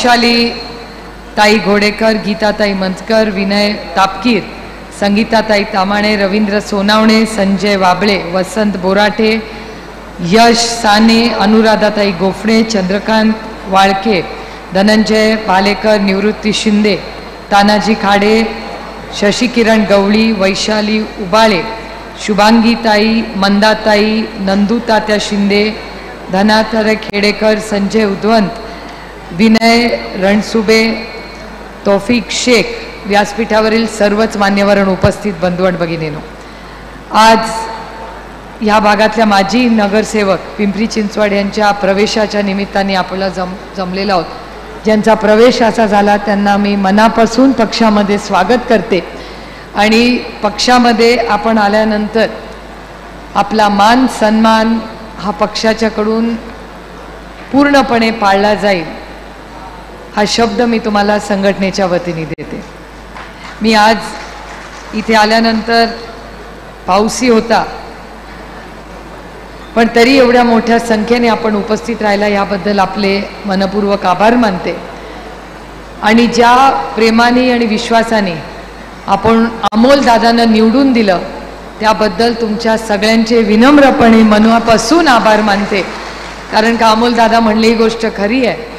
वैशाली ताई घोडेकर, गीताताई मंचकर, विनय तापकीर, संगीताताई तामाणे, रवींद्र सोनावणे, संजय वाबळे, वसंत बोराटे, यश साने, अनुराधाताई गोफणे, चंद्रकांत वाळके, धनंजय भालेकर, निवृत्ती शिंदे, तानाजी खाडे, शशिकिरण गवळी, वैशाली उबाळे, शुभांगीताई, मंदाताई, नंदुतात्या शिंदे, धनाथर खेडेकर, संजय उद्वंत, विनय रणसुबे, तौफिक शेख, व्यासपीठावरील सर्वच मान्यवर उपस्थित बंधू आणि भगिनींनो, आज ह्या भागातल्या माजी नगरसेवक पिंपरी चिंचवड यांच्या प्रवेशाच्या निमित्ताने आपल्याला जमलेला आहोत. ज्यांचा प्रवेश असा झाला त्यांना मी मनापासून पक्षामध्ये स्वागत करते. आणि पक्षामध्ये आपण आल्यानंतर आपला मान सन्मान हा पक्षाच्याकडून पूर्णपणे पाळला जाईल हा शब्द मी तुम्हाला संघटनेच्या वतीने देते. मी आज इथे आल्यानंतर पाऊसही होता, पण तरी एवढ्या मोठ्या संख्येने आपण उपस्थित राहिला याबद्दल आपले मनपूर्वक आभार मानते. आणि ज्या प्रेमाने आणि विश्वासाने आपण अमोल दादांना निवडून दिलं त्याबद्दल तुमच्या सगळ्यांचे विनम्रपणे मनापासून आभार मानते. कारण का अमोल दादा म्हणले ही गोष्ट खरी आहे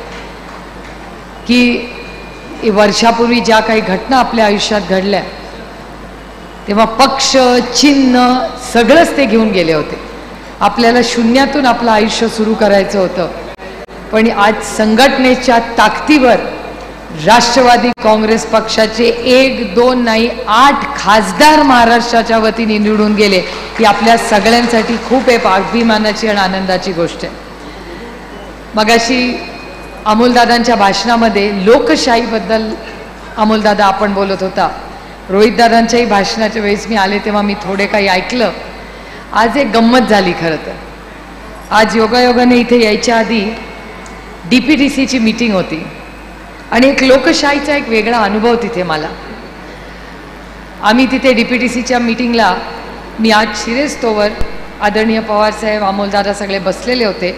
की वर्षापूर्वी ज्या काही घटना आपल्या आयुष्यात घडल्या तेव्हा पक्ष चिन्ह सगळंच ते घेऊन गेले होते. आपल्याला शून्यातून आपलं आयुष्य सुरू करायचं होतं, पण आज संघटनेच्या ताकदीवर राष्ट्रवादी काँग्रेस पक्षाचे 1, 2 नाही 8 खासदार महाराष्ट्राच्या वतीने निवडून गेले. ही आपल्या सगळ्यांसाठी खूप एक अभिमानाची आणि आनंदाची गोष्ट आहे. मगाशी अमोलदादांच्या भाषणामध्ये लोकशाहीबद्दल अमोलदादा आपण बोलत होता. रोहितदादांच्याही भाषणाच्या वेळेस मी आले तेव्हा मी थोडे काही ऐकलं. आज एक गंमत झाली. खरं तर आज योगायोगाने इथे यायच्या आधी DPTCची मीटिंग होती आणि एक लोकशाहीचा एक वेगळा अनुभव तिथे मला. आम्ही तिथे DPTCच्या मीटिंगला मी आज शिरेस्तोवर आदरणीय पवारसाहेब, अमोलदादा सगळे बसलेले होते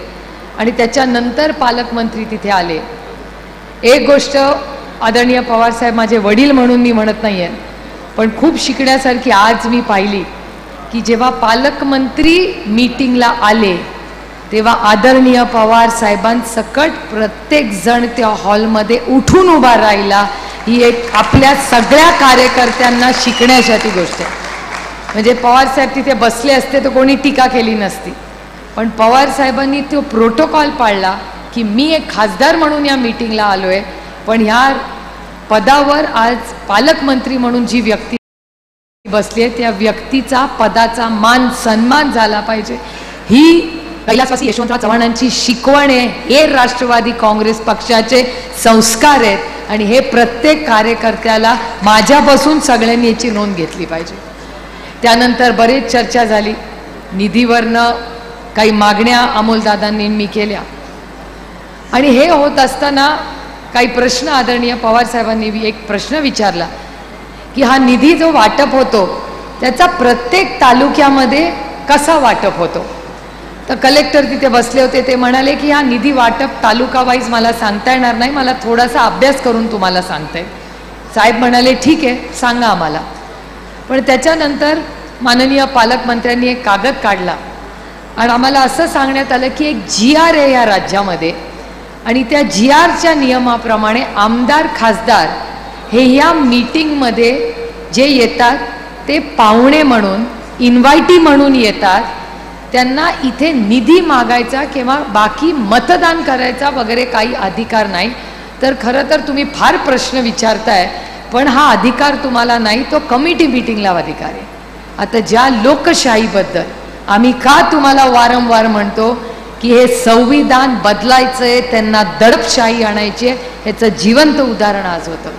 आणि त्याच्यानंतर पालकमंत्री तिथे आले. एक गोष्ट आदरणीय पवारसाहेब माझे वडील म्हणून मी म्हणत नाही आहे, पण खूप शिकण्यासारखी आज मी पाहिली की जेव्हा पालकमंत्री मीटिंगला आले तेव्हा आदरणीय पवार साहेबांसकट प्रत्येक जण त्या हॉलमध्ये उठून उभा राहिला. ही एक आपल्या सगळ्या कार्यकर्त्यांना शिकण्यासाठी गोष्ट आहे. म्हणजे पवार साहेब तिथे बसले असते तर कोणी टीका केली नसती, पण पवार साहेबांनी तो प्रोटोकॉल पाळला की मी एक खासदार म्हणून या मीटिंगला आलोय, पण ह्या पदावर आज पालकमंत्री म्हणून जी व्यक्ती बसली आहे त्या व्यक्तीचा पदाचा मान सन्मान झाला पाहिजे. ही कैलासवासी यशवंतराव चव्हाणांची शिकवण आहे. हे राष्ट्रवादी काँग्रेस पक्षाचे संस्कार आहेत आणि हे प्रत्येक कार्यकर्त्याला माझ्यापासून सगळ्यांनी याची नोंद घेतली पाहिजे. त्यानंतर बरेच चर्चा झाली. निधीवरनं काही मागण्या अमोलदादांनी मी केल्या आणि हे होत असताना काही प्रश्न आदरणीय पवार साहेबांनी एक प्रश्न विचारला की हा निधी जो वाटप होतो त्याचा प्रत्येक तालुक्यामध्ये कसा वाटप होतो. तर कलेक्टर तिथे बसले होते. ते म्हणाले की हा निधी वाटप तालुका वाईज मला सांगता येणार नाही, मला थोडासा अभ्यास करून तुम्हाला सांगते. साहेब म्हणाले ठीक आहे सांगा आम्हाला. पण त्याच्यानंतर माननीय पालकमंत्र्यांनी एक कागद काढला आणि आम्हाला असं सांगण्यात आलं की एक GR आहे या राज्यामध्ये आणि त्या GRच्या नियमाप्रमाणे आमदार खासदार हे ह्या मीटिंगमध्ये जे येतात ते पाहुणे म्हणून इन्व्हायटी म्हणून येतात. त्यांना इथे निधी मागायचा किंवा बाकी मतदान करायचा वगैरे काही अधिकार नाही. तर खरं तर तुम्ही फार प्रश्न विचारताय, पण हा अधिकार तुम्हाला नाही, तो कमिटी मीटिंगला अधिकार आहे. आता ज्या लोकशाहीबद्दल आम्ही का तुम्हाला वारंवार म्हणतो की हे संविधान बदलायचंय, त्यांना दडपशाही आणायची आहे, ह्याचं जिवंत उदाहरण आज होतं.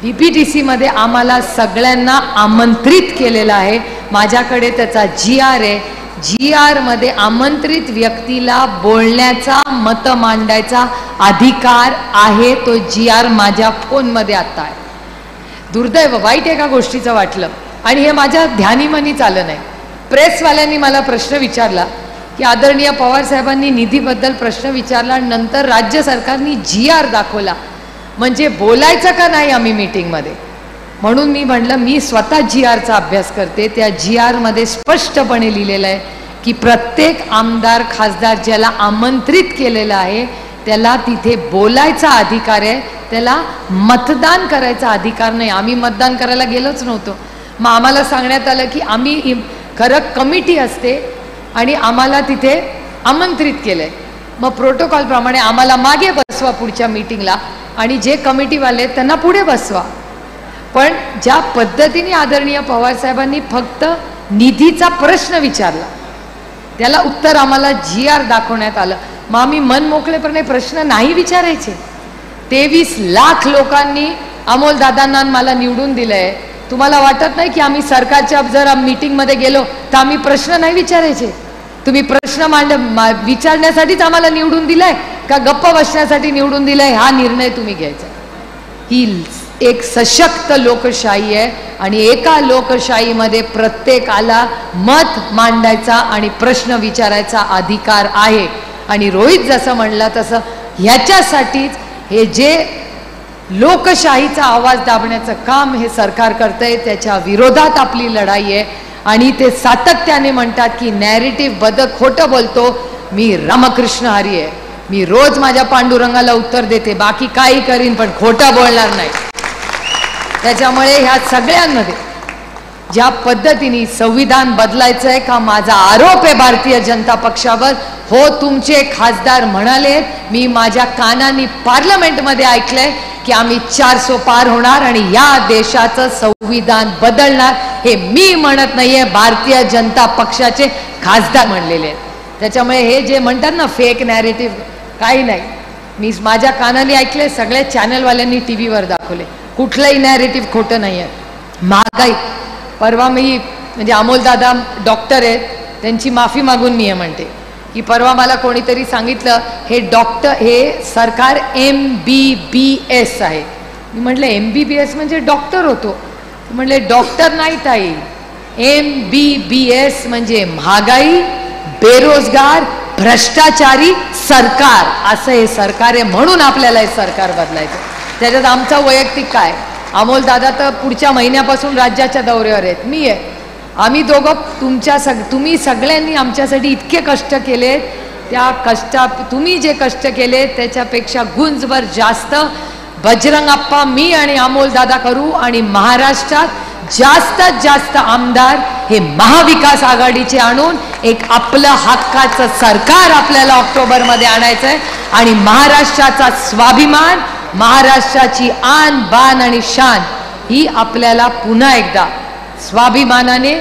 DPTCमध्ये आम्हाला सगळ्यांना आमंत्रित केलेलं आहे. माझ्याकडे त्याचा GR आहे. GR मध्ये आमंत्रित व्यक्तीला बोलण्याचा, मत मांडायचा अधिकार आहे. तो GR माझ्या फोनमध्ये आता आहे. दुर्दैव वाईट एका गोष्टीचं वाटलं आणि हे माझ्या ध्यानीमनीच आलं नाही. प्रेसवाल्यांनी मला प्रश्न विचारला की आदरणीय पवार साहेबांनी निधीबद्दल प्रश्न विचारला, नंतर राज्य सरकारने GR दाखवला म्हणजे बोलायचं का नाही आम्ही मीटिंगमध्ये. म्हणून मी म्हटलं मी स्वतः GRचा अभ्यास करते. त्या GRमध्ये स्पष्टपणे लिहिलेलं आहे की प्रत्येक आमदार खासदार ज्याला आमंत्रित केलेलं आहे त्याला तिथे बोलायचा अधिकार आहे, त्याला मतदान करायचा अधिकार नाही. आम्ही मतदान करायला गेलोच नव्हतो. मग आम्हाला सांगण्यात आलं की आम्ही खरं कमिटी असते आणि आम्हाला तिथे आमंत्रित केलंय. मग प्रोटोकॉलप्रमाणे आम्हाला मागे बसवा पुढच्या मीटिंगला आणि जे कमिटीवाले त्यांना पुढे बसवा. पण ज्या पद्धतीने आदरणीय पवार साहेबांनी फक्त निधीचा प्रश्न विचारला त्याला उत्तर आम्हाला GR दाखवण्यात आलं. मग आम्ही मन मोकळेपणे प्रश्न नाही विचारायचे. 23 लाख लोकांनी अमोल दादांना मला निवडून दिलंय. तुम्हाला वाटत नाही की आम्ही सरकारच्या जर मीटिंगमध्ये गेलो तर आम्ही प्रश्न नाही विचारायचे? तुम्ही प्रश्न विचारण्यासाठीच आम्हाला निवडून दिलाय का गप्प बसण्यासाठी निवडून दिलाय हा निर्णय तुम्ही घ्यायचा. ही एक सशक्त लोकशाही आहे आणि एका लोकशाहीमध्ये प्रत्येकाला मत मांडायचा आणि प्रश्न विचारायचा अधिकार आहे. आणि रोहित जसं म्हणला तसं ह्याच्यासाठीच हे जे लोकशाहीचा आवाज दाबण्याचं काम हे सरकार करतंय त्याच्या विरोधात आपली लढाई आहे. आणि ते सातत्याने म्हणतात की नॅरेटिव्ह बद्दल खोटं बोलतो. मी रामकृष्ण हरी आहे. मी रोज माझ्या पांडुरंगाला उत्तर देते, बाकी काही करीन पण खोटं बोलणार नाही. त्याच्यामुळे ह्या सगळ्यांमध्ये ज्या पद्धतीने संविधान बदलायचं आहे का माझा आरोप आहे भारतीय जनता पक्षावर. हो तुमचे खासदार म्हणाले, मी माझ्या कानांनी पार्लमेंटमध्ये ऐकलंय की आम्ही 400 पार होणार आणि या देशाचं संविधान बदलणार. हे मी म्हणत नाहीये, भारतीय जनता पक्षाचे खासदार म्हणलेले आहेत. त्याच्यामुळे हे जे म्हणतात ना फेक नॅरेटिव्ह काही नाही. मी माझ्या कानाने ऐकले, सगळ्या चॅनलवाल्यांनी TV वर दाखवले. कुठलंही नॅरेटिव्ह खोटं नाही आहे. महागाई परवा मी म्हणजे अमोलदादा डॉक्टर आहेत त्यांची माफी मागून मी हे म्हणते की परवा मला कोणीतरी सांगितलं हे डॉक्टर हे सरकार MBBS आहे. मी म्हटलं MBBS म्हणजे डॉक्टर होतो. म्हणले डॉक्टर नाही ताई, MBBS म्हणजे महागाई, बेरोजगार, भ्रष्टाचारी सरकार असं हे सरकार आहे. म्हणून आपल्याला हे सरकार बदलायचं. त्याच्यात आमचा वैयक्तिक काय, अमोल दादा तर पुढच्या महिन्यापासून राज्याच्या दौऱ्यावर आहेत, मी आहे. आम्ही दोघं तुम्ही सगळ्यांनी आमच्यासाठी इतके कष्ट केले, त्या तुम्ही जे कष्ट केले त्याच्यापेक्षा गुंजभर जास्त बजरंग अप्पा, मी आणि अमोल दादा करू. आणि महाराष्ट्रात जास्तीत जास्त आमदार हे महाविकास आघाडीचे आणून एक आपलं हक्काचं सरकार आपल्याला ऑक्टोबरमध्ये आणायचं आहे. आणि महाराष्ट्राचा स्वाभिमान, महाराष्ट्राची आन बान आणि शान ही आपल्याला पुन्हा एकदा स्वाभिमानाने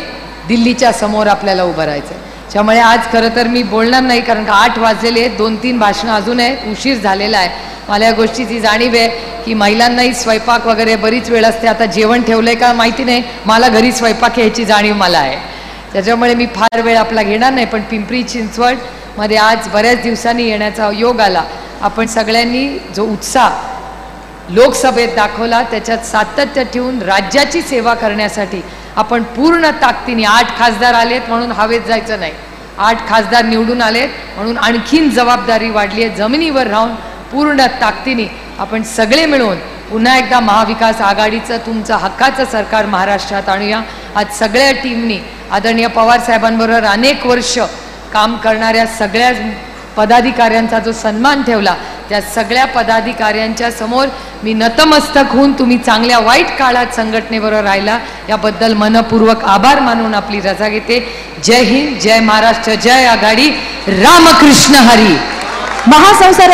दिल्लीच्या समोर आपल्याला उभं राहायचं. त्यामुळे आज खरं तर मी बोलणार नाही कारण का 8 वाजलेले आहेत. 2-3 भाषणं अजून आहेत, उशीर झालेला आहे. मला या गोष्टीची जाणीव आहे की महिलांनाही स्वयंपाक वगैरे बरीच वेळ असते. आता जेवण ठेवलंय का माहिती नाही, मला घरी स्वयंपाक यायची जाणीव मला आहे. त्याच्यामुळे मी फार वेळ आपला घेणार नाही. पण पिंपरी चिंचवडमध्ये आज बऱ्याच दिवसांनी येण्याचा योग आला. आपण सगळ्यांनी जो उत्साह लोकसभेत दाखवला त्याच्यात सातत्य ठेवून राज्याची सेवा करण्यासाठी आपण पूर्ण ताकदीने 8 खासदार आलेत म्हणून हवेत जायचं नाही. 8 खासदार निवडून आलेत म्हणून आणखीन जबाबदारी वाढली आहे. जमिनीवर राहून पूर्ण ताकदीने आपण सगळे मिळून पुन्हा एकदा महाविकास आघाडीचं तुमचं हक्काचं सरकार महाराष्ट्रात आणूया. आज सगळ्या टीमनी आदरणीय पवार साहेबांबरोबर अनेक वर्ष काम करणाऱ्या सगळ्या पदाधिकाऱ्यांचा जो सन्मान ठेवला त्या सगळ्या पदाधिकाऱ्यांच्या समोर मी नतमस्तक होऊन तुम्ही चांगल्या वाईट काळात संघटनेबरोबर राहिला याबद्दल मनपूर्वक आभार मानून आपली रजा घेते. जय हिंद, जय महाराष्ट्र, जय आघाडी, रामकृष्ण हरी. महासंसार